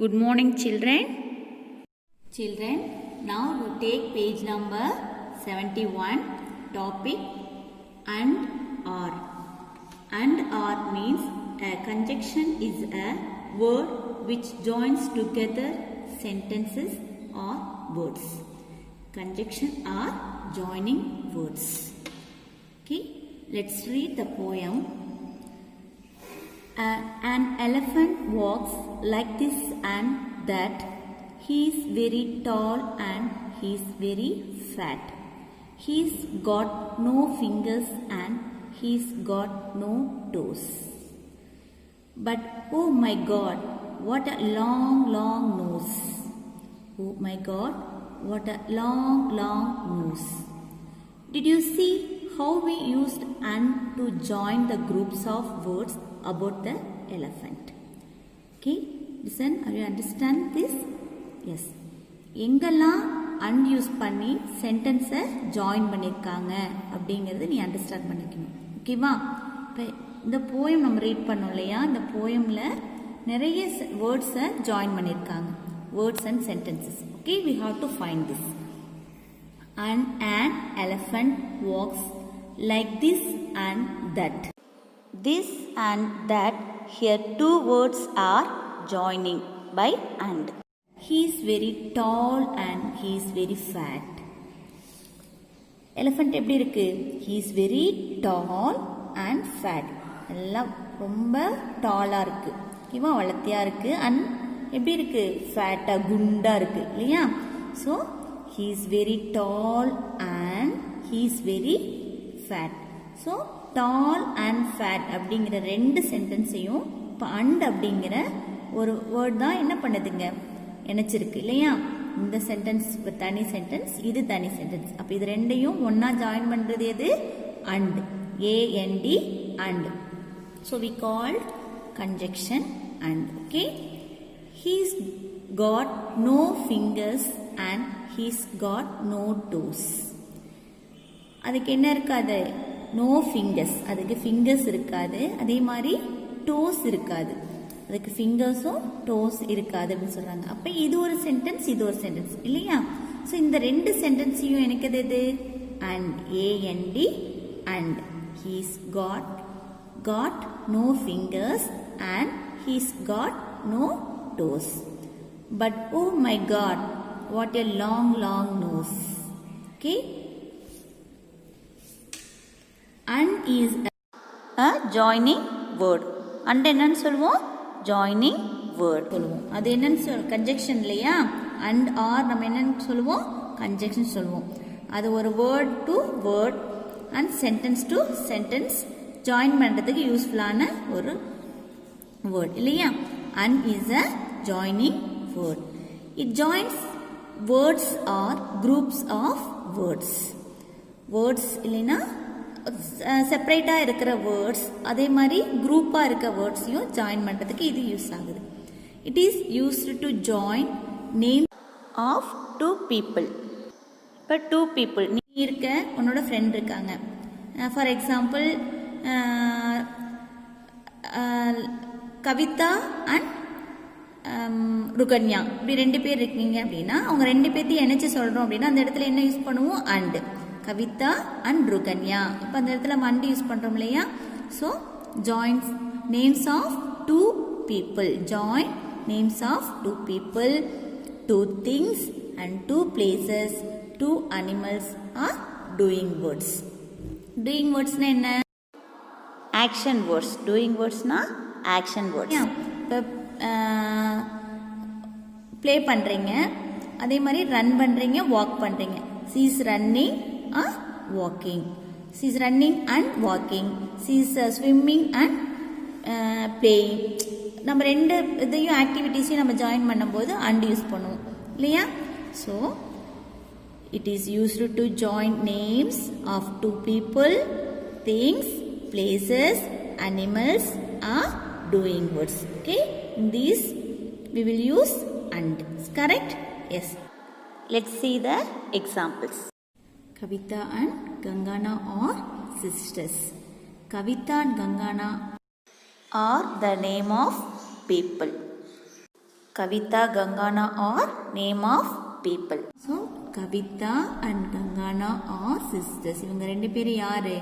Good morning, children. Children, now you take page number 71, topic and or. And or means a conjunction is a word which joins together sentences or words. Conjunction are joining words. Okay, let's read the poem. An elephant walks like this and that. He is very tall and he is very fat. He's got no fingers and he's got no toes. But oh my God, what a long, long nose. Oh my God, what a long, long nose. Did you see how we used and to join the groups of words about the elephant? Okay, listen, are you understand this? Yes. எங்கெல்லாம் and use பண்ணி சென்டென்ஸை join பண்ணியிருக்காங்க அப்படிங்கிறது நீ understand பண்ணிக்கணும். ஓகேவா? இப்போ இந்த போயம் நம்ம ரீட் பண்ணோம் இல்லையா, இந்த போயமில் நிறைய வேர்ட்ஸை ஜாயின் பண்ணியிருக்காங்க, words and sentences. Okay, we have to find this. And an elephant walks like this and that. This and that, here two words are joining by and. He is very tall and he is very fat. Elephant எப்படி இருக்கு? He is very tall and fat. எல்லாம் ரொம்ப டாலா இருக்கு, ஓகேவா, வளர்த்தியா இருக்கு. And எப்படி இருக்கு? ஃபேட்டா, குண்டா இருக்கு இல்லையா? So he is very tall and he is very fat. So tall and fat அப்படிங்கிற ரெண்டு சென்டென்ஸையும் இப்போ and அப்படிங்கிற ஒரு வேர்ட் தான் என்ன பண்ணுதுங்க, இணைச்சிருக்கு இல்லையா? இந்த சென்டென்ஸ் தனி சென்டென்ஸ், இது தனி சென்டென்ஸ். அப்போ இது ரெண்டையும் ஒன்னா ஜாயின் பண்றது எது? and. and and. So we called conjunction and. Okay, he's got no fingers and he's got no toes. அதுக்கு என்ன இருக்காது? No fingers. அதுக்கு ஃபிங்கர்ஸ் இருக்காது. அதே மாதிரி டோஸ் இருக்காது. அதுக்கு ஃபிங்கர்ஸும் டோஸ் இருக்காது அப்படின்னு சொல்றாங்க. அப்ப இது ஒரு சென்டென்ஸ், இது ஒரு சென்டென்ஸ் இல்லையா? ஸோ இந்த ரெண்டு சென்டென்ஸையும் எனக்கு எது? and. and and. He's got no fingers and he's got no toes. But oh my God, what a long, long nose. Okay, and is a joining word. and என்னன்னு சொல்லுவோம்? joining word சொல்லுவோம். அது என்னன்னு conjunction இல்லையா? and or நம்ம என்னன்னு சொல்லுவோம்? conjunction சொல்லுவோம். அது ஒரு word to word and sentence to sentence join பண்றதுக்கு யூஸ்ஃபுல்லான ஒரு word இல்லையா? and is a joining word. It joins words or groups of words. words இல்லைனா செப்பரேட்டா இருக்கிற வேர்ட்ஸ், அதே மாதிரி குரூப்பா இருக்க வேர்ட்ஸையும் ஜாயின் பண்றதுக்கு இது யூஸ் ஆகுது. It is used to join name of two people. இப்போ டூ பீப்புள், நீ இருக்க, உன்னோட ஃப்ரெண்ட் இருக்காங்க. For example Kavitha and Rukanya, இப்படி ரெண்டு பேர் இருக்கீங்க அப்படின்னா அவங்க ரெண்டு பேர்த்தையும் இணைச்சு சொல்றோம் அப்படின்னா அந்த இடத்துல என்ன யூஸ் பண்ணுவோம்? and. கவிதா அண்ட் ருகன்யா. இப்போ அந்த இடத்துல and யூஸ் பண்றோம் இல்லையா? So joins names of two people. Join names of two people, two things and two places, two animals or doing words. Doing வேர்ட்ஸ்னா என்ன? Action words. டூயிங் வேர்ட்ஸ்னா ஆக்ஷன் வேர்ட்ஸ். இப்போ play பண்றீங்க, அதே மாதிரி ரன் பண்றீங்க, வாக் பண்றீங்க. she is running or walking. she is running and walking. she is swimming and playing. நம்ம ரெண்டு இதையும் ஆக்டிவிட்டிஸையும் நம்ம ஜாயின் பண்ணும்போது and யூஸ் பண்ணுவோம் இல்லையா? So it is used to join names of two people, things, places, animals or doing words. Okay, in these we will use and. Correct? Yes. Let's see the examples. Kavita and Gangana are sisters. Kavita and Gangana are the name of people. Kavita, Gangana are name of people. So Kavita and Gangana are sisters. இவங்க ரெண்டு பேர் யாரு?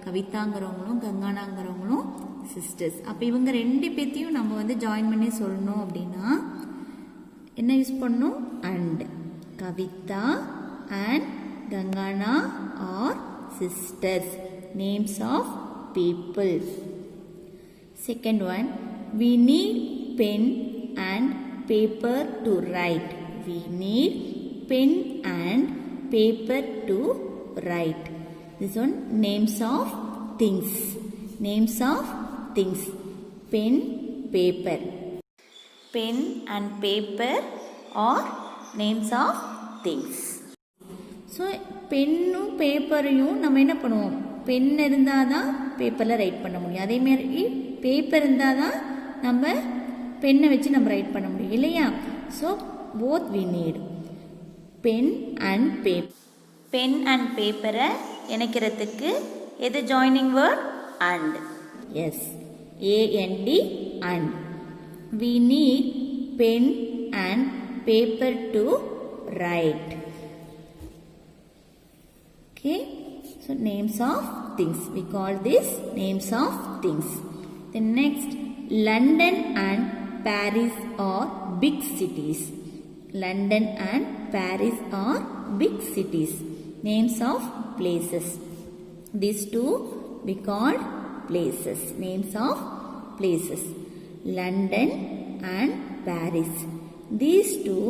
கவிதாங்கிறவங்களும் கங்கானாங்கிறவங்களும் sisters. அப்போ இவங்க ரெண்டு பேர்த்தையும் நம்ம வந்து ஜாயின் பண்ணி சொல்லணும் அப்படின்னா என்ன யூஸ் பண்ணணும்? And. Kavitha and Gangana are sisters. Names of people. Second one, we need pen and paper to write. We need pen and paper to write. This one, names of things. Names of things. Pen, paper. Pen and paper are names of things. So பென்னும் பேப்பரையும் நம்ம என்ன பண்ணுவோம்? Pen இருந்தால் தான் பேப்பரில் right பண்ண முடியும். அதேமாரி பேப்பர் இருந்தால் தான் நம்ம பென்னை வச்சு நம்ம ரைட் பண்ண முடியும் இல்லையா? So both we need pen and paper. Pen and பேப்பரை இணைக்கிறதுக்கு எது joining word? And. Yes, AND and. We need pen and paper to write. Okay, so names of things. We call this names of things. The next, London and Paris are big cities. London and Paris are big cities. Names of places. These two we called places. Names of places. London and Paris. These two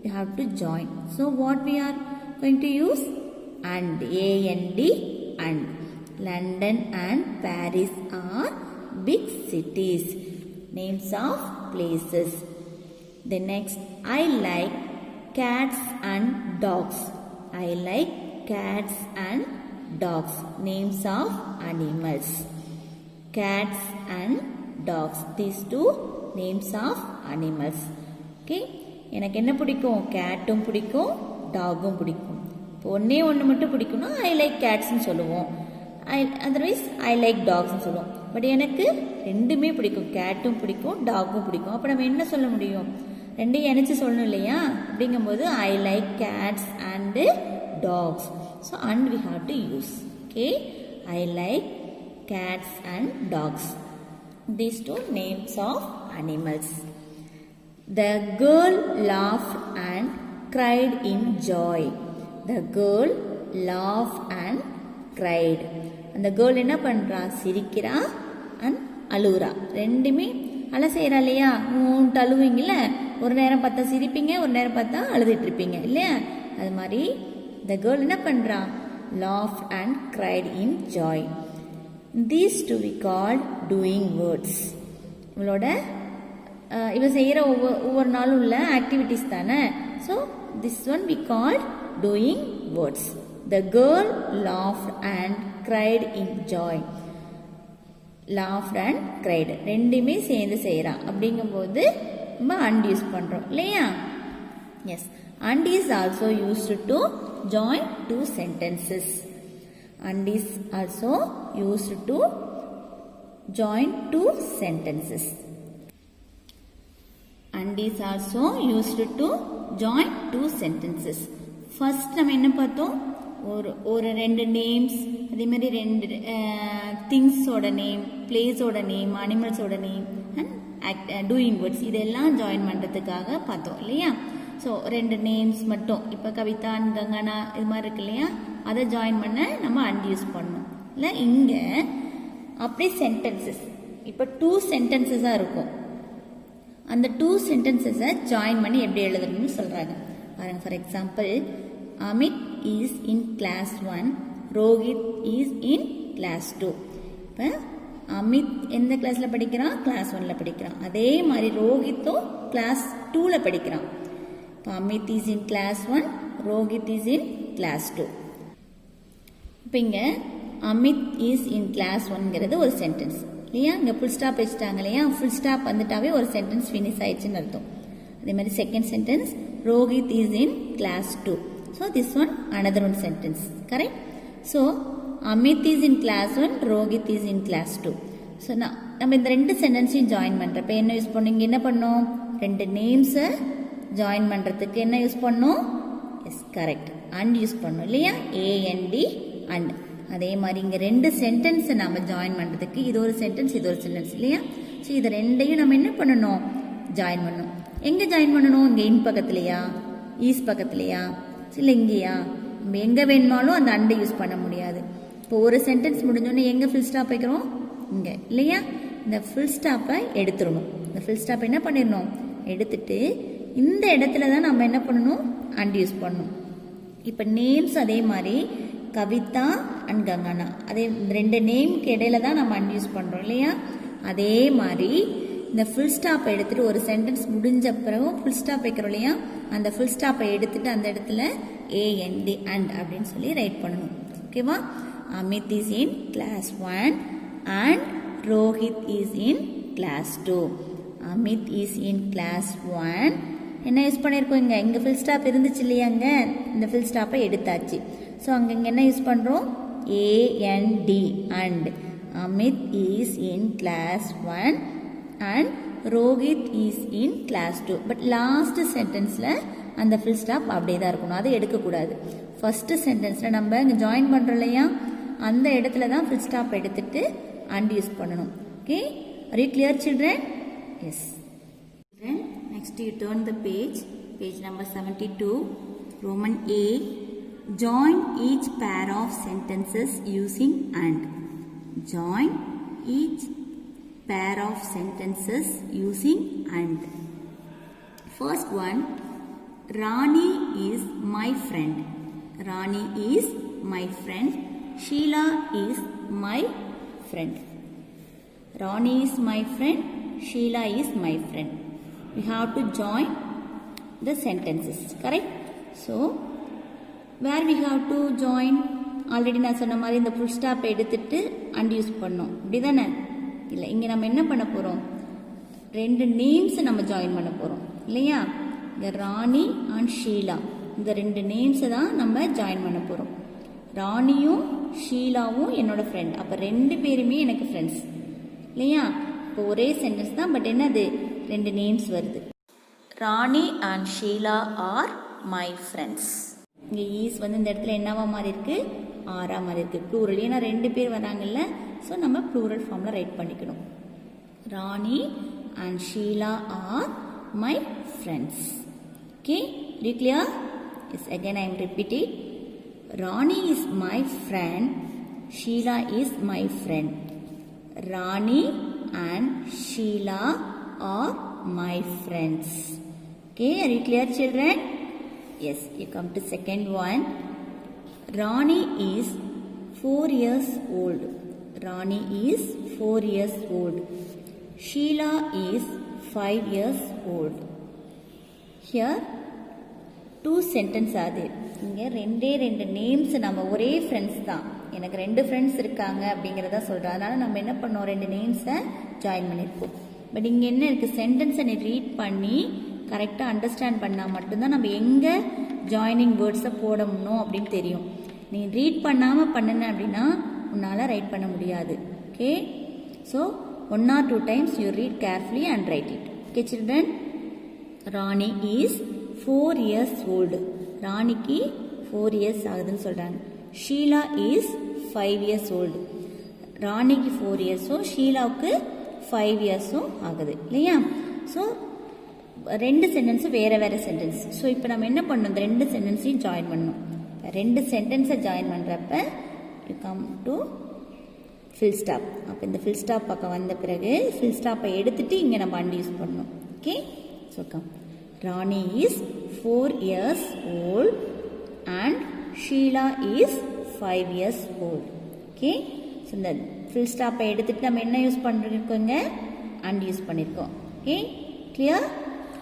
we have to join. So what we are going to use? And. AND and. London and Paris are big cities. Names of places. The next, I like cats and dogs. I like cats and dogs. Names of animals. Cats and dogs. These two names of animals. Okay, எனக்கு என்ன பிடிக்கும்? கேட்டும் பிடிக்கும், டாகும் பிடிக்கும். ஒன்னே ஒன்று மட்டும் பிடிக்கும்னா ஐ லைக் கேட்ஸ்ன்னு சொல்லுவோம், அதர்வைஸ் ஐ லைக் டாக்ஸ்ன்னு சொல்லுவோம். பட் எனக்கு ரெண்டுமே பிடிக்கும், கேட்டும் பிடிக்கும், டாகும் பிடிக்கும். அப்போ நம்ம என்ன சொல்ல முடியும்? ரெண்டையும் இணைச்சு சொல்லணும் இல்லையா? அப்படிங்கும்போது I like cats and dogs. So and we have to use. Okay, I like cats and dogs. These two names of animals. The girl laughed and cried in joy. The girl laughed and cried. அந்த girl என்ன பண்றா? சிரிக்கிறா and அழுகுறா. ரெண்டுமே அழ செய்யறா இல்லையா? மூன்று அழுவீங்கல்ல, ஒரு நேரம் பார்த்தா சிரிப்பீங்க, ஒரு நேரம் பார்த்தா அழுதுட்டு இருப்பீங்க இல்லையா? அது மாதிரி the girl என்ன பண்றா? laughed and cried in joy. These two we called doing words. இவ செய்யற ஒவ்வொரு நாளும் உள்ள ஆக்டிவிட்டிஸ் தானே. So this one we called doing words. The girl laughed and cried in joy. Laughed and cried ரெண்டுமே சேர்ந்து செய்யறா. அப்படிங்கும்போது நம்ம and யூஸ் பண்றோம் இல்லையா? Yes, and is also used to join two sentences. And is also used to join two sentences. And is also used to join two sentences. First நம்ம என்ன பார்த்தோம்? ஒரு ரெண்டு நேம்ஸ், அதே மாதிரி ரெண்டு திங்ஸோட நேம், பிளேஸோட நேம், அனிமல்ஸோட நேம் அண்ட் டூயிங் வேர்ட்ஸ் இதெல்லாம் ஜாயின் பண்ணுறதுக்காக பார்த்தோம் இல்லையா? ஸோ ரெண்டு நேம்ஸ் மட்டும், இப்போ கவிதான், கங்கனா இது மாதிரி இருக்கு இல்லையா? அதை ஜாயின் பண்ண நம்ம அண்ட் யூஸ் பண்ணணும் இல்லை? இங்கே அப்படியே சென்டென்சஸ், இப்போ டூ சென்டென்சஸாக இருக்கும். அந்த டூ சென்டென்சஸை ஜாயின் பண்ணி எப்படி எழுதணும்னு சொல்கிறாங்க பாருங்க. For example, Amit is in class 1, Rohit is in class 2. இப்போ அமித் எந்த கிளாஸில் படிக்கிறான்? கிளாஸ் 1ல் படிக்கிறான். அதே மாதிரி ரோஹித்தும் கிளாஸ் 2ல் படிக்கிறான். இப்போ Amit is in class 1, Rohit is in class 2. இப்போ இங்கே அமித் இஸ் இன் கிளாஸ் 1ங்கிறது ஒரு சென்டென்ஸ் இல்லையா? இங்கே ஃபுல் ஸ்டாப் வச்சுட்டாங்க இல்லையா? ஃபுல் ஸ்டாப் வந்துட்டாவே ஒரு சென்டென்ஸ் ஃபினிஷ் ஆயிடுச்சுன்னு அர்த்தம். அதே மாதிரி second sentence, Rohit is in class 2. So this one another one sentence, correct? So Amit is in class 1, Rohit is in class 2. So நம்ம இந்த ரெண்டு சென்டென்ஸையும் ஜாயின் பண்ணுறப்ப என்ன யூஸ் பண்ணோம்? இங்கே என்ன பண்ணோம்? ரெண்டு நேம்ஸை ஜாயின் பண்ணுறதுக்கு என்ன யூஸ் பண்ணணும்? எஸ் கரெக்ட், அண்ட் யூஸ் பண்ணணும் இல்லையா? AND and. அதே மாதிரி இங்கே ரெண்டு சென்டென்ஸை நம்ம ஜாயின் பண்ணுறதுக்கு இது ஒரு சென்டென்ஸ் இது ஒரு சென்டென்ஸ் இல்லையா? ஸோ இது ரெண்டையும் நம்ம என்ன பண்ணணும்? ஜாயின் பண்ணணும். எங்கே ஜாயின் பண்ணணும்? இங்கே இன் பக்கத்துலையா, ஈஸ் பக்கத்துலையா, இல்லை இங்கேயா? நம்ம எங்கே வேணுமாலும் அந்த அண்டை யூஸ் பண்ண முடியாது. இப்போ ஒரு சென்டென்ஸ் முடிஞ்சோடனே எங்கே ஃபுல் ஸ்டாப் வைக்கிறோம்? இங்கே இல்லையா? இந்த ஃபுல் ஸ்டாப்பை எடுத்துடணும். இந்த ஃபுல் ஸ்டாப்பை என்ன பண்ணிடணும்? எடுத்துட்டு இந்த இடத்துல தான் நம்ம என்ன பண்ணணும்? அண்ட் யூஸ் பண்ணணும். இப்போ நேம்ஸ் அதே மாதிரி கவிதா அண்ட் கங்கனா, அதே ரெண்டு நேமுக்கு இடையில தான் நம்ம அண்ட் யூஸ் பண்ணுறோம் இல்லையா? அதே மாதிரி இந்த ஃபுல் ஸ்டாப்பை எடுத்துட்டு ஒரு சென்டென்ஸ் முடிஞ்ச பிறகு ஃபுல் ஸ்டாப் வைக்கிறோம் இல்லையா? அந்த ஃபுல் ஸ்டாப்பை எடுத்துட்டு அந்த இடத்துல ஏஎன்டி அண்ட் அப்படின்னு சொல்லி ரைட் பண்ணணும். ஓகேவா? Amit is in class 1 and Rohit is in class 2. Amit is in class 1 என்ன யூஸ் பண்ணியிருக்கோம்? இங்கே ஃபுல் ஸ்டாப் இருந்துச்சு இல்லையாங்க? இந்த ஃபுல் ஸ்டாப்பை எடுத்தாச்சு. ஸோ அங்கே என்ன யூஸ் பண்ணுறோம்? A N D and. Amit is in class 1 and Rohit is in class 2. But last சென்டென்ஸில் அந்த ஃபுல் ஸ்டாப் அப்படியே தான் இருக்கணும், அதை எடுக்கக்கூடாது. ஃபஸ்ட்டு சென்டென்ஸில் நம்ம இங்கே ஜாயின் பண்ணுறோம் இல்லையா? அந்த இடத்துல தான் ஃபுல் ஸ்டாப் எடுத்துட்டு அண்ட் யூஸ் பண்ணணும். Okay, are you clear children? Yes children. Next you turn the page number 72, Roman A. Join each pair of sentences using and. Join each pair of sentences using and. First one, Rani is my friend. Rani is my friend. Sheila is my friend. Rani is my friend. Sheila is my friend. We have to join the sentences, correct? So, where we have to join? Already நான் சொன்ன மாதிரி இந்த full stop எடுத்துட்டு and use பண்ணோம், அப்படிதானே? இல்லை, இங்கே நம்ம என்ன பண்ண போகிறோம்? ரெண்டு நேம்ஸை நம்ம ஜாயின் பண்ண போகிறோம் இல்லையா? இந்த ராணி அண்ட் ஷீலா, இந்த ரெண்டு நேம்ஸை தான் நம்ம ஜாயின் பண்ண போகிறோம். ராணியும் ஷீலாவும் என்னோட ஃப்ரெண்ட், அப்போ ரெண்டு பேருமே எனக்கு ஃப்ரெண்ட்ஸ் இல்லையா? இப்போ ஒரே சென்டென்ஸ் தான், பட் என்னது? ரெண்டு நேம்ஸ் வருது. Rani and Sheila are my friends. இங்கே ஈஸ் வந்து இந்த இடத்துல என்னவா மாதிரி இருக்கு? ஆறா மாதிரி இருக்கு, ப்ளூரல். ஏன்னா ரெண்டு பேர் வராங்கல்ல, ஸோ நம்ம ப்ளூரல் ஃபார்மில் ரைட் பண்ணிக்கணும். Rani and Sheila are my friends. Okay, do clear? Yes, again I am repeating. Rani is my friend, Sheila is my friend. Rani and Sheila are my friends. Okay, are you clear children? Yes, you come to second one. Rani is 4 years old. Rani is 4 years old. Sheila is 5 years old. Here, two sentences are there. இங்கே ரெண்டு names நம்ம ஒரே friends தான், எனக்கு ரெண்டு friends இருக்காங்க அப்படிங்கிறத சொல்கிறேன். அதனால் நம்ம என்ன பண்ணோம்? ரெண்டு நேம்ஸை ஜாயின் பண்ணியிருக்கோம். பட் இங்கே என்ன இருக்குது? சென்டென்ஸை நீ ரீட் பண்ணி கரெக்டாக அண்டர்ஸ்டாண்ட் பண்ணால் மட்டும்தான் நம்ம எங்கே ஜாயினிங் வேர்ட்ஸை போடணும் அப்படின்னு தெரியும். நீ ரீட் பண்ணாமல் பண்ணின அப்படின்னா உன்னால் ரைட் பண்ண முடியாது. Okay, so 1 or 2 times you read carefully and write it. Okay children, Rani is 4 years old. ராணிக்கு 4 years ஆகுதுன்னு சொல்கிறாங்க. Sheela is 5 years old. ராணிக்கு 4 yearsம் ஷீலாவுக்கு 5 yearsம் ஆகுது இல்லையா? ஸோ ரெண்டு சென்டென்ஸும் வேறு சென்டென்ஸ். ஸோ இப்போ நம்ம என்ன பண்ணணும்? இந்த ரெண்டு சென்டென்ஸையும் ஜாயின் பண்ணணும். ரெண்டு சென்டென்ஸை ஜாயின் பண்ணுறப்ப you come to fill stop. அப்போ இந்த ஃபில் ஸ்டாப் பக்கம் வந்த பிறகு ஃபில் ஸ்டாப்பை எடுத்துட்டு இங்கே நம்ம அண்ட் யூஸ் பண்ணணும். Okay, so come. Rani is 4 years old and Sheila is 5 years old. Okay, so இந்த full stop எடுத்துட்டு நம்ம என்ன யூஸ் பண்ணிருக்கோங்க? and யூஸ் பண்ணிருக்கோம். Okay, clear?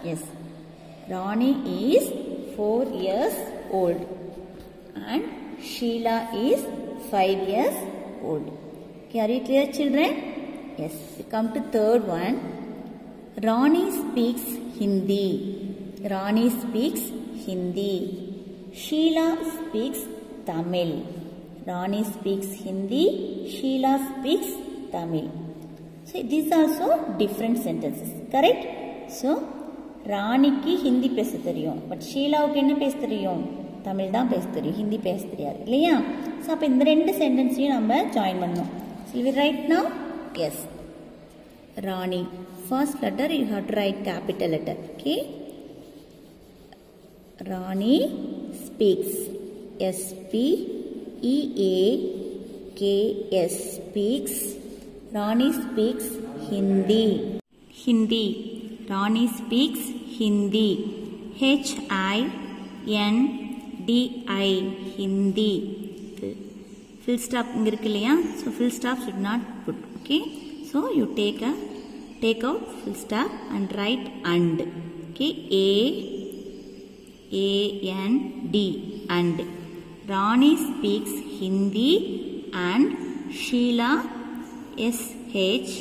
Yes, Rani is 4 years old and Sheila is 5 years old. Okay, are you clear children? Yes, we come to third one. Rani speaks Hindi. Rani speaks Hindi. Sheila speaks Tamil. Rani speaks Hindi. Sheila speaks Tamil. So these are also different sentences. Correct? So ராணிக்கு ஹிந்தி பேச தெரியும், but ஷீலாவுக்கு என்ன பேச தெரியும்? தமிழ் தான் பேச தெரியும், ஹிந்தி பேச தெரியாது இல்லையா? ஸோ அப்போ இந்த ரெண்டு சென்டென்ஸையும் நம்ம ஜாயின் பண்ணோம். So we write now yes. Rani first letter you have to write capital letter. Okay, Rani speaks, SPEAKS speaks. Rani speaks Hindi. Hindi. Rani speaks Hindi. HINDI Hindi. Full stop இங்க இருக்கு இல்லையா? So full stop should not put. Okay. So you take out full stop and write and. Okay. AND and. Rani speaks Hindi and Sheila SHEELA.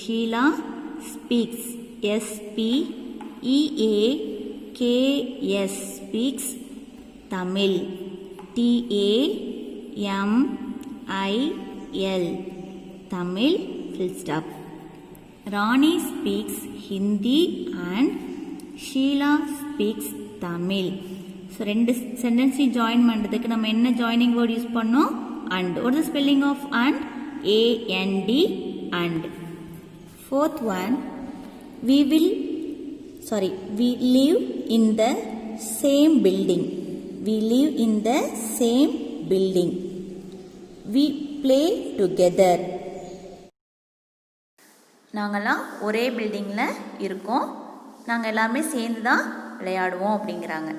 Sheila speaks SPEAKS speaks Tamil. TAMIL Tamil full stop. Rani speaks Hindi and Sheila speaks Tamil. So ரெண்டு சென்டென்ஸை join பண்ணுறதுக்கு நம்ம என்ன joining word use பண்ணோம்? and. What is the spelling of and? AND and. Fourth one, we live in the same building. We live in the same building. We play together. நாங்கெல்லாம் ஒரே பில்டிங்கில் இருக்கோம், நாங்கள் எல்லாமே சேர்ந்து தான் விளையாடுவோம் அப்படிங்கிறாங்க.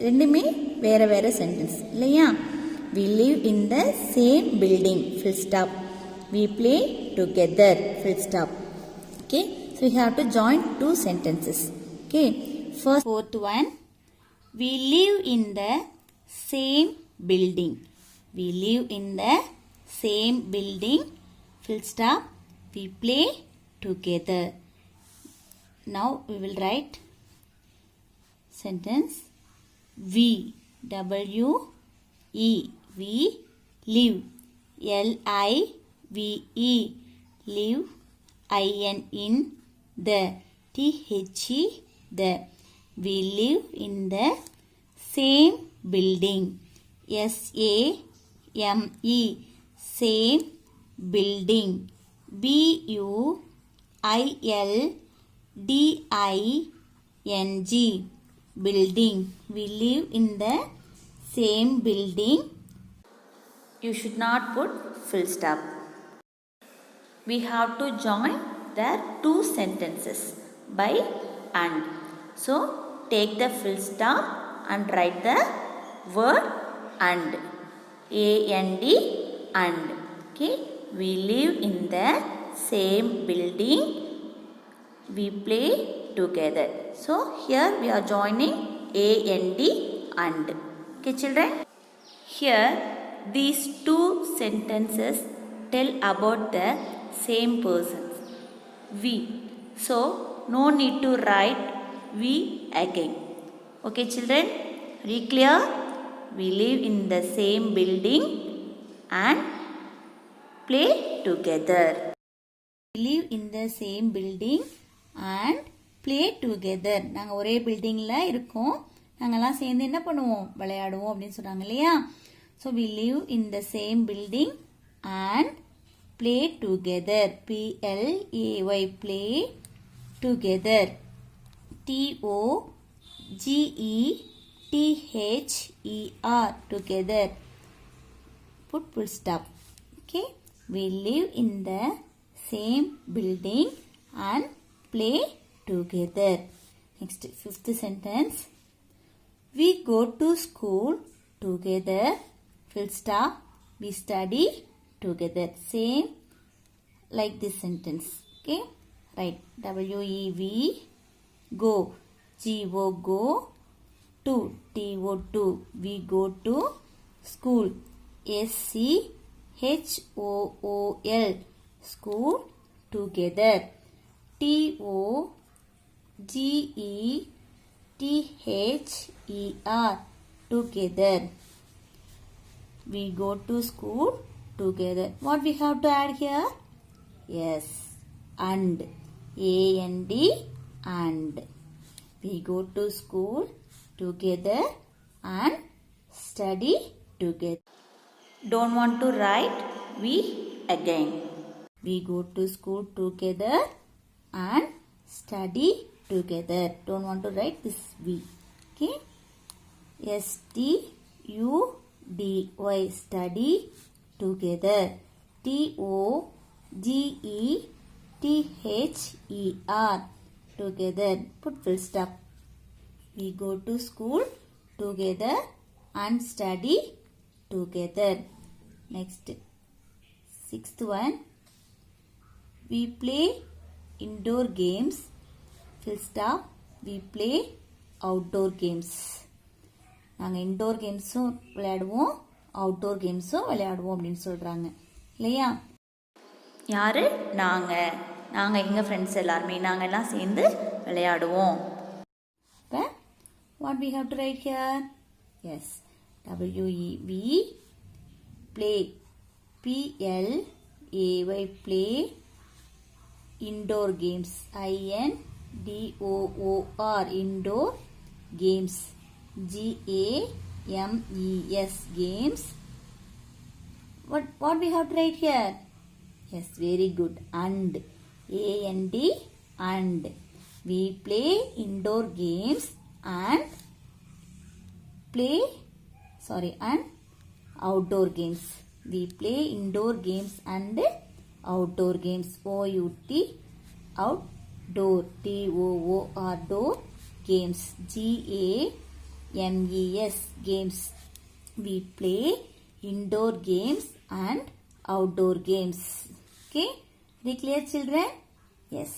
ரெண்டுமே வேறு வேறு சென்டென்ஸ் இல்லையா? We live in the same building, full stop. We play together, full stop. Okay, so we have to join two sentences. Okay, fourth one, we live in the same building. We live in the same building, full stop. We play together. Now we will write sentence. We live, LIVE live, in the, the. We live in the same building, SAME same building, BUILDING building. We live in the same building. You should not put full stop. We have to join the two sentences by and. So take the full stop and write the word and. AND and. Okay, we live in the same building. We play together. So here we are joining AND and. Okay children, here these two sentences tell about the same persons, we. So no need to write we again. Okay children, are you clear? We live in the same building and play together. We live in the same building and play together. நாங்கள் ஒரே பில்டிங்கில் இருக்கோம், நாங்கள்லாம் சேர்ந்து என்ன பண்ணுவோம்? விளையாடுவோம் அப்படின்னு சொல்கிறாங்க இல்லையா? So we live in the same building and play together. PLAY play together. TOGETHER together. Put full stop. Okay. We live in the same building and play together. Next, fifth sentence. We go to school together. Full stop. We study together. Same like this sentence. Okay. Right. WEV go. GO go. To TO2. We go to school. SCHOOL school together. TOGETHER together. We go to school together. What we have to add here? Yes, and. A-N-D, and. We go to school together and study together. Don't want to write we again. We go to school together and study together. Don't want to write this we. Okay. S-T-U-D-Y, study together. T-O-G-E-T-H-E-R, together. Put full stop. We go to school together and study together. Next, sixth one. We play indoor games. Full stop. We play outdoor games. நாங்கள் indoor கேம்ஸும் விளையாடுவோம், outdoor கேம்ஸும் விளையாடுவோம் அப்படின்னு சொல்கிறாங்க இல்லையா? யார்? நாங்கள் எங்கள் friends எல்லாருமே நாங்கள் எல்லாம் சேர்ந்து விளையாடுவோம். இப்போ what we have to write here? Yes, W-E-V, play, P-L-A-Y, play, indoor games, I-N-D-O-O-R, indoor games, G-A-M-E-S, games. What we have to write here? Yes, very good. And, A-N-D, and. We play indoor games and outdoor games. We play indoor games and outdoor games. O-U-T, outdoor, T-O-O-R, door, games, G-A-M-E-S, games. We play indoor games and outdoor games. Okay, very clear, children? Yes.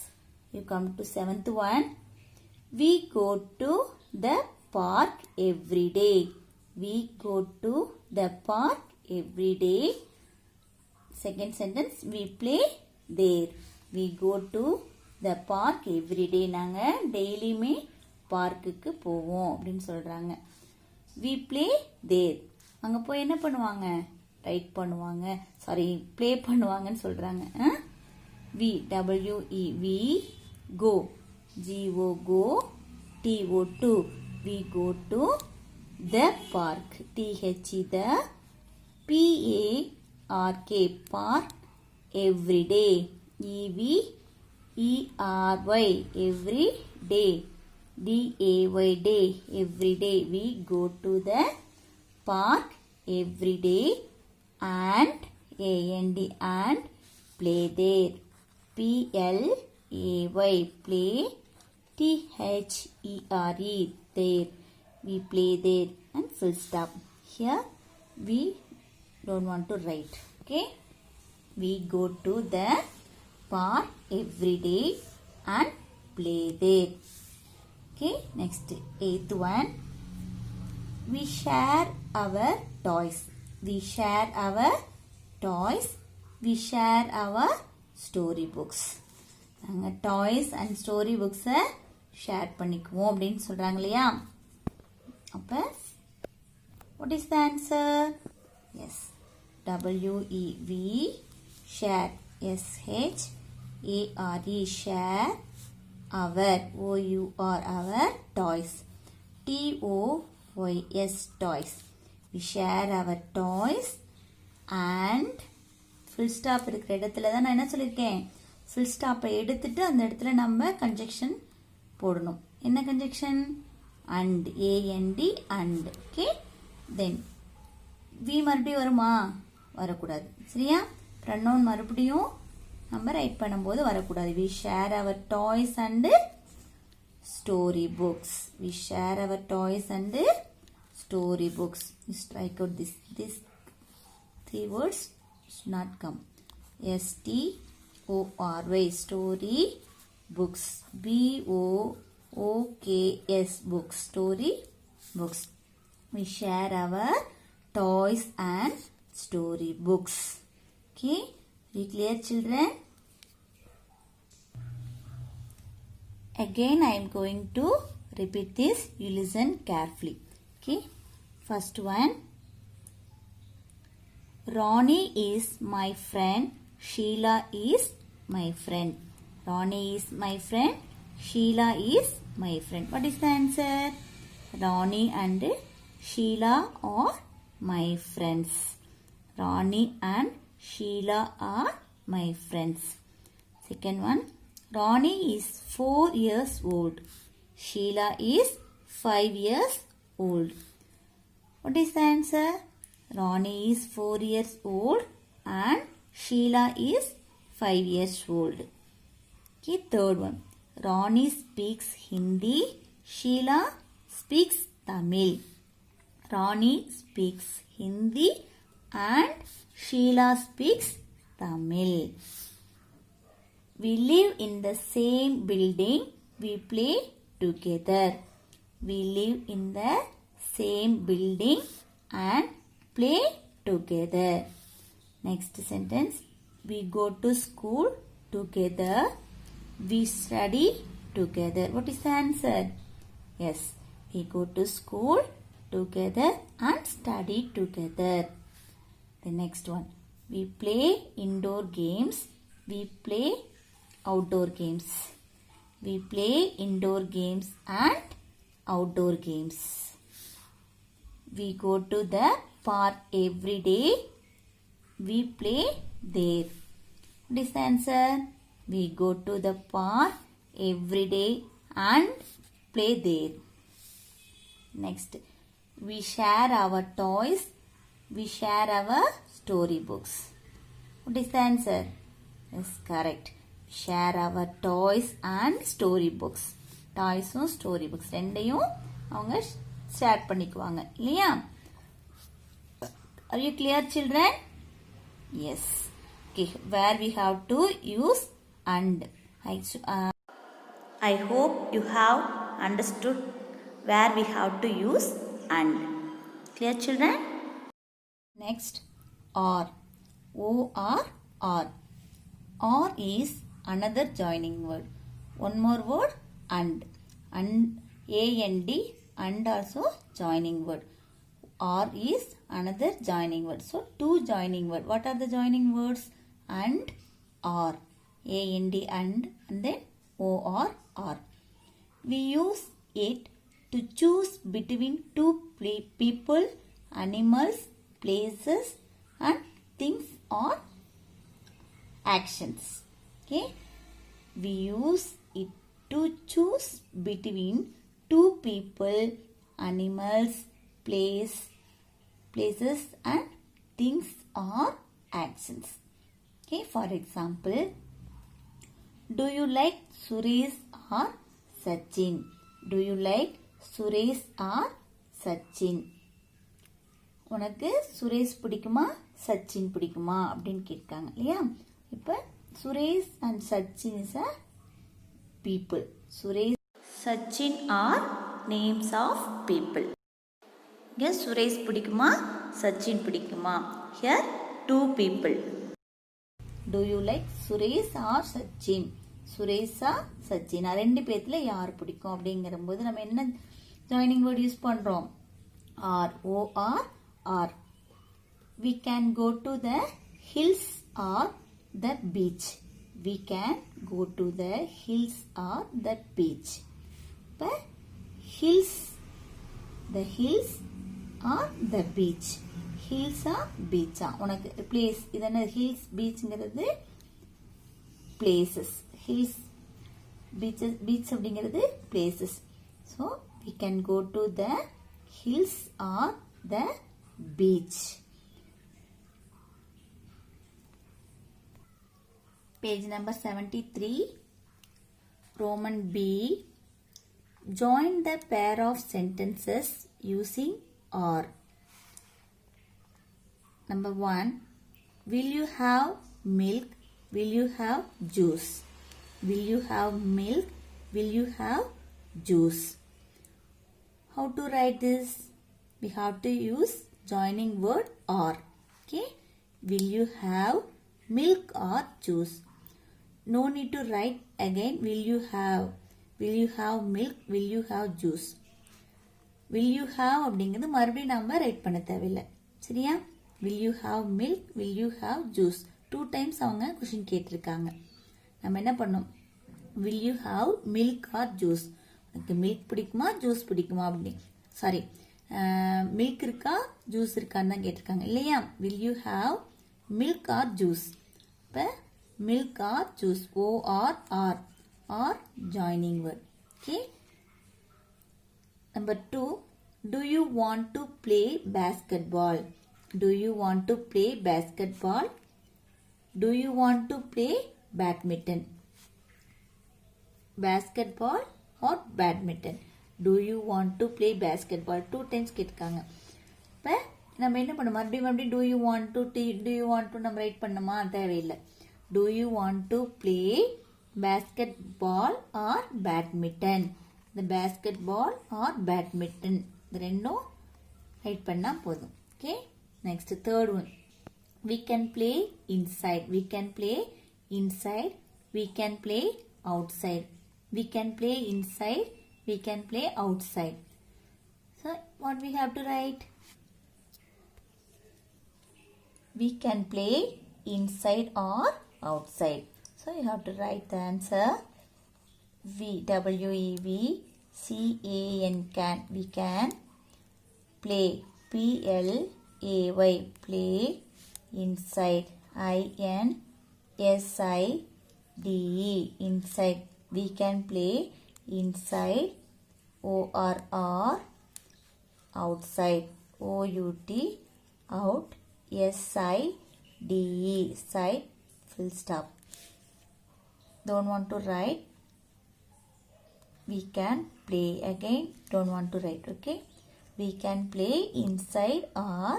You come to seventh one. We go to the park every day. We go to the park every day. Second sentence, we play there. We go to the park every day. நாங்கள் டெய்லியுமே பார்க்குக்கு போவோம் அப்படின்னு சொல்கிறாங்க. We play there. அங்கே போய் என்ன பண்ணுவாங்க? ரைட் பண்ணுவாங்க, ப்ளே பண்ணுவாங்கன்னு சொல்கிறாங்க. We, W-E-V, go, G-O, go, T-O, we go to the park, T-H-E, the, P-A-R-K, park, every day, E-V-E-R-Y, every day, D-A-Y, day, every day. We go to the park every day and, A-N-D, and play there, P-L-A-Y, play, T-H-E-R-E, there. We play there and full stop. Here we don't want to write. Okay. We go to the park every day and play there. Okay. Next, eighth one. We share our toys. We share our toys. We share our story books. நாங்கள் toys and story புக்ஸை share பண்ணிக்குவோம் அப்படின்னு சொல்கிறாங்க இல்லையா? அப்போ what is the answer? Yes, W-E-V, share, S-H-A-R-E, share, our, O-U-R, our toys, T-O-Y-S, toys. We share our toys and full stop இருக்கிற இடத்துல தான் நான் என்ன சொல்லியிருக்கேன்? full stop எடுத்துட்டு அந்த இடத்துல நம்ம கன்ஜெக்ஷன் போடணும். என்ன conjunction? and, A-N-D, and. Okay, then we மறுபடியும் வருமா? வரக்கூடாது. சரியா? ப்ரனவுன் மறுபடியும் நம்ம ரைட் பண்ணும்போது வரக்கூடாது. we share our toys and story books. We share our toys and story books. You strike out this three words should not come. S-T-O-R-Y, story books. B-O-O-K-S, books, story books. We share our toys and story books. Okay, very clear, children? Again I am going to repeat this. You listen carefully. Okay, first one. Ronnie is my friend. Sheila is my friend. Ronnie is my friend. Sheila is my friend. What is the answer? Ronnie and Sheila are my friends. Ronnie and Sheila are my friends. Second one. Ronnie is 4 years old. Sheila is 5 years old. What is the answer? Ronnie is 4 years old and Sheila is 5 years old. Okay, third one. Ronnie speaks Hindi. Sheila speaks Tamil. Ronnie speaks Hindi and Sheila speaks Tamil. We live in the same building. We play together. We live in the same building and play together. Next sentence. We go to school together. We study together. What is the answer? Yes, we go to school together and study together. The next one. We play indoor games. We play outdoor games. We play indoor games and outdoor games. We go to the park every day. We play there. What is the answer? We go to the park every day and play there. Next, we share our toys. We share our storybooks. What is the answer? Yes, correct. Share our toys and storybooks. Toys and storybooks ரெண்டையும் அவங்க share பண்ணிக்குவாங்க இல்லையா? Are you clear, children? Yes. Okay, where we have to use and. I hope you have understood where we have to use and. Clear, children? Next, or. O-R-R. Or is another joining word. One more word, and. A-N-D, and also joining word. Or is another joining word. So, two joining word. What are the joining words? And, or. A-N-D, and then O-R-R. We use it to choose between two people, animals, places, and things or actions. Okay, we use it to choose between two people, animals, places and things or actions. Okay, for example, do you like Suresh or Sachin? Do you like Suresh or Sachin? உனக்கு சுரேஷ் பிடிக்குமா சச்சின் பிடிக்குமா அப்படின்னு கேட்காங்க இல்லையா? இப்போ Suresh and Sachin is a people. Suresh Sachin are names of people. இங்கே சுரேஷ் பிடிக்குமா சச்சின் பிடிக்குமா? Here two people. Do you like Suresh or Sachin? சுரேஷா சச்சினா ரெண்டு பேர்த்துல யார் பிடிக்கும் அப்படிங்கிற போது நம்ம என்ன ஜாயினிங் வேர்ட் யூஸ் பண்றோம்? Or. O-R. Or we can go to the hills or the beach. We can go to the hills or the beach. But hills, the hills or the beach. Hills or beach. உனக்கு place இதென்ன hills beachங்கிறது places. Hills beaches beach அப்படிங்கிறது places. So we can go to the hills or the beach. Page number 73. Roman B. Join the pair of sentences using or. Number 1. Will you have milk? Will you have juice? Will you have milk? Will you have juice? How to write this? We have to use joining word or. Okay. Will you have milk or juice? No need to write again. Will you have milk? Will you have juice? Will you have அப்படிங்கிறது மறுபடியும் நாம right பண்ண தேவையில்லை. சரியா? Will you have milk? Will you have juice? 2 times அவங்க question கேட்டிருக்காங்க. நம்ம என்ன பண்ணோம்? will you have milk or juice? உனக்கு மில்க் பிடிக்குமா ஜூஸ் பிடிக்குமா அப்படி சாரி மில்க் இருக்கா ஜூஸ் இருக்கான்னு தான் கேட்டிருக்காங்க இல்லையா. will you have milk or juice? இப்போ milk or juice or joining word. Okay. Number 2, do you want to play basketball? Do you want to play basketball? Do you want to play badminton? Basketball or badminton? Do you want to play basketball? 2 times கேட்காங்க. இப்போ நம்ம என்ன பண்ண மறுபடியும் do you want to நம்ம right பண்ணணுமா தேவையில்லை. Do you want to play basketball or badminton? The basketball or badminton இந்த ரெண்டும் ரைட் பண்ணா போதும். Okay. Next third one. We can play inside. We can play inside. We can play outside. We can play inside. We can play outside. So what we have to write? We can play inside or outside. So you have to write the answer. WEVCAN can. We can play. PLAY play inside. INSIDE inside. We can play inside. ORR outside. OUT out. SIDE side. Full stop. Don't want to write. We can play again. Don't want to write. Okay. We can play inside or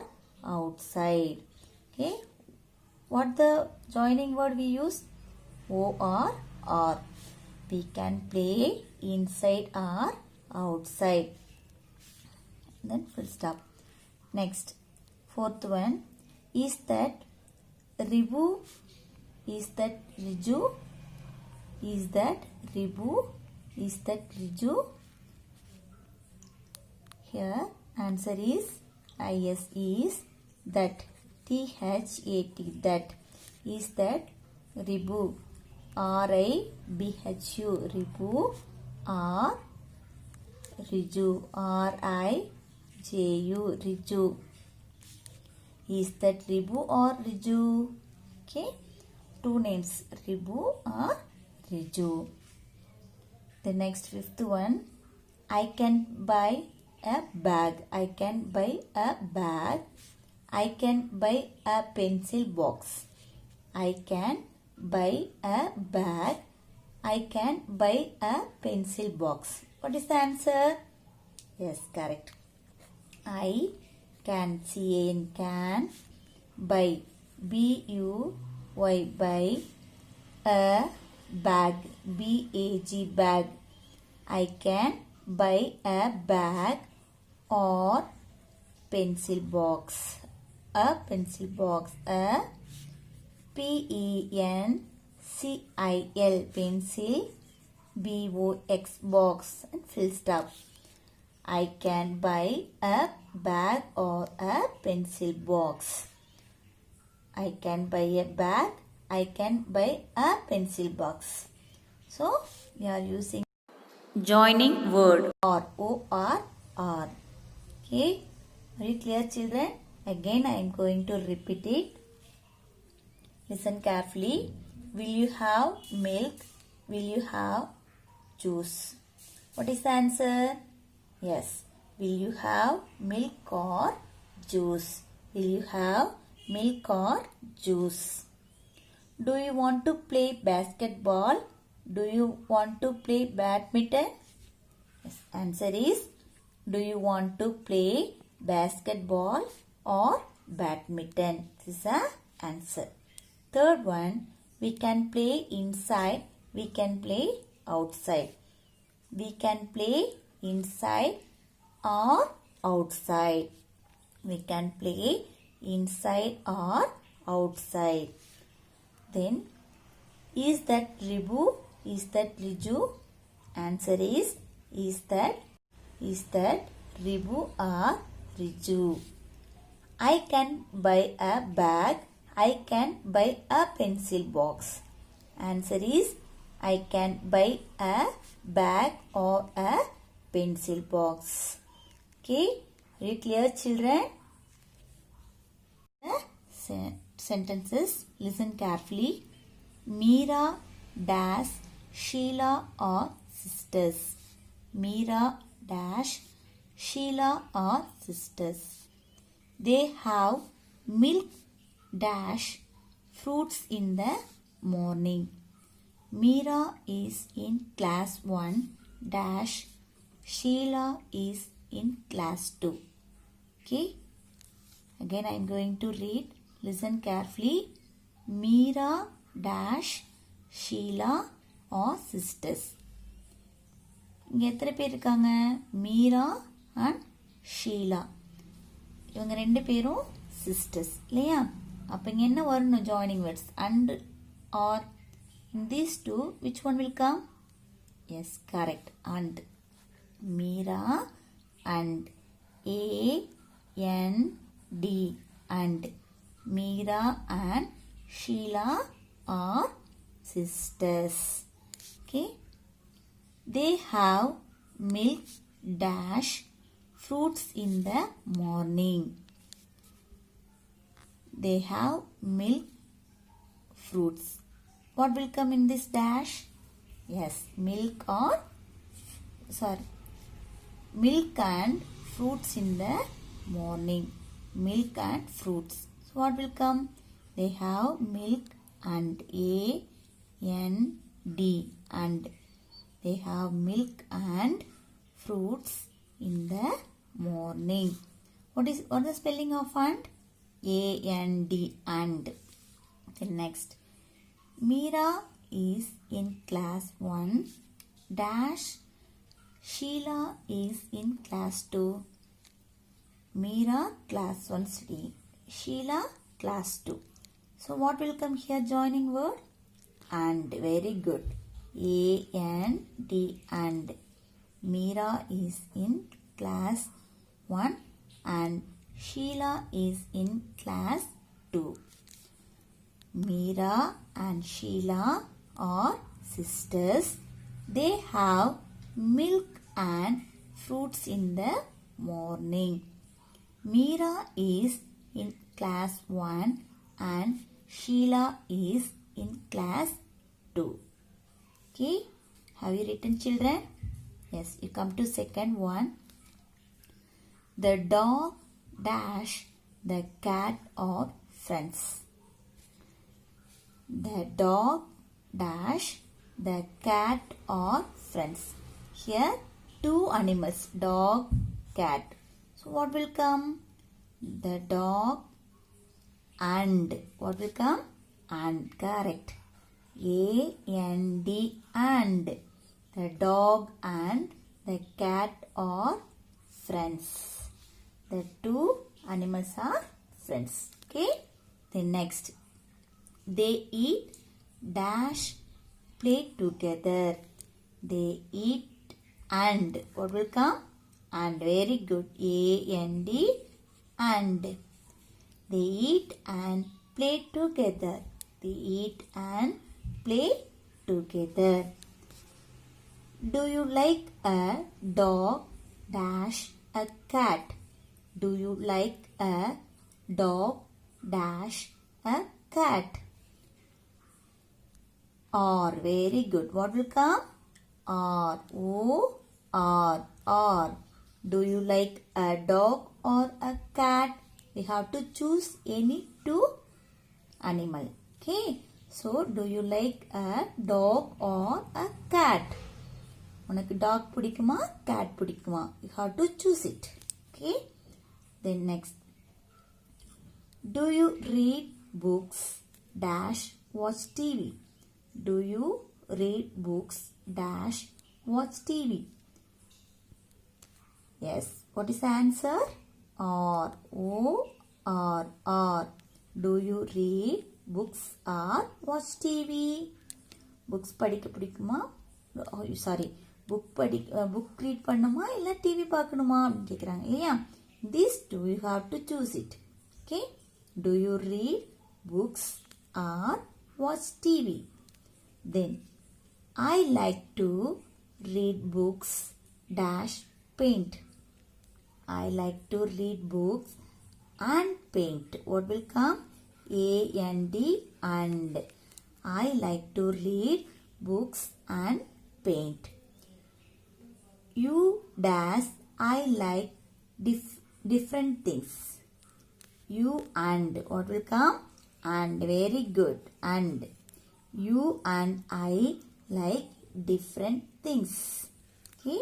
outside. Okay. What the joining word we use? OR. We can play inside or outside. Then full stop. Next. Fourth one. Is that Ribu? Is that Riju? Is that Ribu? Is that Riju? Here answer is IS is that. THAT that. Is that Ribu? RIBHU Ribu or Riju RIJU Riju. Is that Ribu or Riju? Okay. 2 names Ribu or Riju. The next fifth one. I can buy a bag. I can buy a bag. I can buy a pencil box. I can buy a bag. I can buy a pencil box. What is the answer? Yes, correct. I can can buy BUY buy a bag BAG bag. I can buy a bag or pencil box. A pencil box. A PENCIL pencil. BOX box and full stop. I can buy a bag or a pencil box. I can buy a bag. I can buy a pencil box. So we are using joining word or OR. Okay. Very clear, children? Again I am going to repeat it. Listen carefully. Will you have milk? Will you have juice? What is the answer? Yes. Will you have milk or juice? Will you have milk or juice? Do you want to play basketball? Do you want to play badminton? Yes. Answer is, do you want to play basketball or badminton? This is the answer. Third one, we can play inside. We can play outside. We can play inside or outside. We can play inside or outside. Then, is that Ribu? Is that Riju? Answer is that Ribu or Riju? I can buy a bag. I can buy a pencil box. Answer is, I can buy a bag or a pencil box. Okay, are you clear, children? The sentences, listen carefully. Meera dash Sheila are sisters. Meera dash Sheila are sisters. They have milk dash fruits in the morning. Meera is in class 1 dash Sheila is in class 2. Okay, again I am going to read. Listen carefully. Meera dash Sheila are sisters. இங்கே எத்தனை பேர் இருக்காங்க? Meera and Sheila, இவங்க ரெண்டு பேரும் sisters இல்லையா? அப்போ இங்கே என்ன வரணும்? Joining words and or. In these two, which one will come? Yes, correct. And. Meera and. A-N-D. And. Meera and Sheila are sisters. Okay. They have milk dash fruits in the morning. They have milk fruits. What will come in this dash? Yes, milk or milk and fruits in the morning. Milk and fruits. So what will come? They have milk and A-N-D and they have milk and fruits in the morning. What is the spelling of and? A-N-D and. Okay, next. Meera is in class 1 dash Sheila is in class 2. Meera class 1 study. Sheila class 2. So what will come here? Joining word and. Very good. A-N-D and. Meera is in class 1 and Sheila is in class 2. Meera and Sheila are sisters. They have milk and fruits in the morning. Meera is in class 1 and Sheila is in class 2. Okay, have you written, children? Yes, you come to second one. The dog dash the cat are friends. The dog dash the cat are friends. Here two animals, dog, cat. So what will come? The dog and. What will come? And. Correct. A-N-D and. The dog and the cat are friends. The two animals are friends. Okay. Then next. They eat dash play together. They eat and. What will come? And. Very good. A-N-D and. They eat and play together. They eat and play together. Do you like a dog dash a cat? Do you like a dog dash a cat? Or. Very good. What will come? Or. Or. Do you like a dog or a cat? We have to choose any two animal. Okay. So, do you like a dog or a cat? உனக்கு dog பிடிக்குமா cat பிடிக்குமா? You have to choose it. Okay. Then next. Do you read books dash watch TV? Do you read books dash watch TV? Yes. What is the answer? Or. Or. Do you read books or watch TV? Books படிக்க பிடிக்குமா? Sorry. Book read பண்ணுமா இல்லை TV பார்க்கணுமா அப்படின்னு கேட்குறாங்க இல்லையா? These two you have to choose it. Okay. Do you read books or watch TV? Then I like to read books dash paint. I like to read books and paint. What will come? A-N-D and. I like to read books and paint. You dash I like different things. You and. What will come? And. Very good. And. You and I like different things. Okay.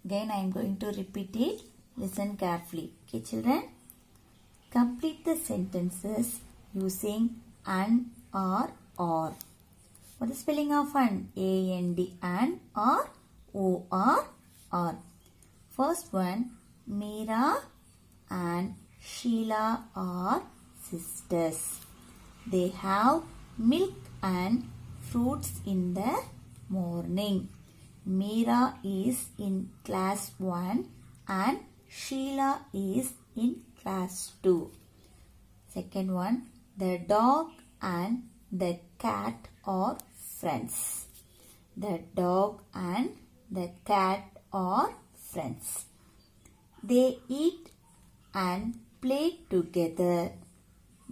Again I am going to repeat it. Listen carefully. Okay children. Complete the sentences using an or. What is the spelling of an? A-N-D and or O-R. First one, Meera and Sheila are sisters. They have milk and fruits in the morning. Meera is in class 1 and Sheila is in class 2. Second one, the dog and the cat are friends. The dog and the cat are friends. They eat and play together.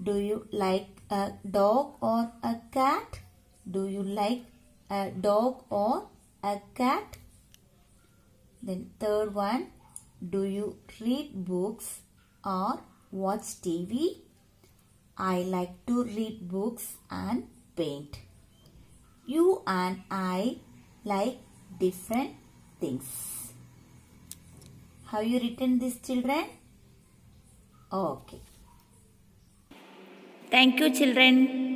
Do you like a dog or a cat? Do you like a dog or a cat? Then third one, do you read books or watch TV? I like to read books and paint. You and I like different things. Have you written this, children? Okay. Thank you, children.